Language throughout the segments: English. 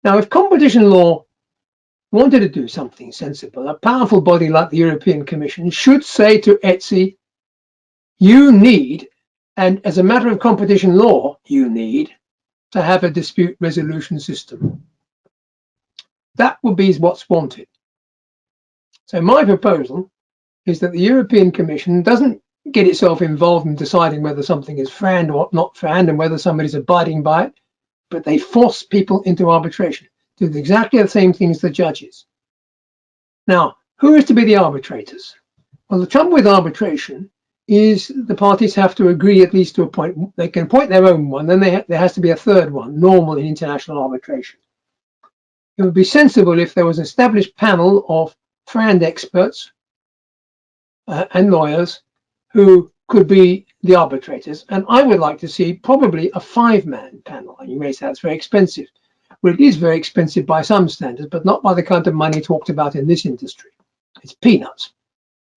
Now, if competition law wanted to do something sensible, a powerful body like the European Commission should say to Etsy, you need, and as a matter of competition law, you need to have a dispute resolution system. That would be what's wanted. So my proposal is that the European Commission doesn't get itself involved in deciding whether something is FRAND or not FRAND and whether somebody's abiding by it, but they force people into arbitration, do exactly the same things the judges. Now, who is to be the arbitrators? Well, the trouble with arbitration is the parties have to agree at least to a point. They can appoint their own one, then there has to be a third one, normal in international arbitration. It would be sensible if there was an established panel of FRAND experts and lawyers who could be the arbitrators. And I would like to see probably a 5-man panel. And you may say that's very expensive. Well, it is very expensive by some standards, but not by the kind of money talked about in this industry. It's peanuts.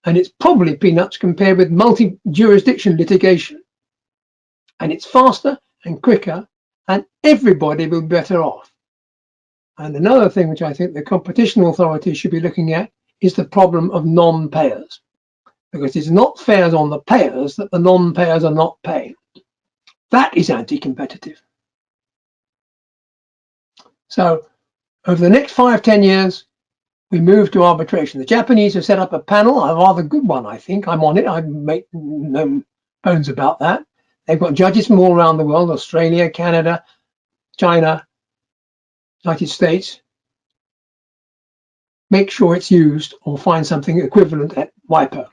And it's probably peanuts compared with multi-jurisdiction litigation. And it's faster and quicker, and everybody will be better off. And another thing which I think the competition authorities should be looking at is the problem of non-payers. Because it's not fair on the payers that the non-payers are not paying. That is anti-competitive. So over the next 5-10 years, we move to arbitration. The Japanese have set up a panel, a rather good one, I think. I'm on it. I make no bones about that. They've got judges from all around the world, Australia, Canada, China, United States. Make sure it's used or find something equivalent at WIPO.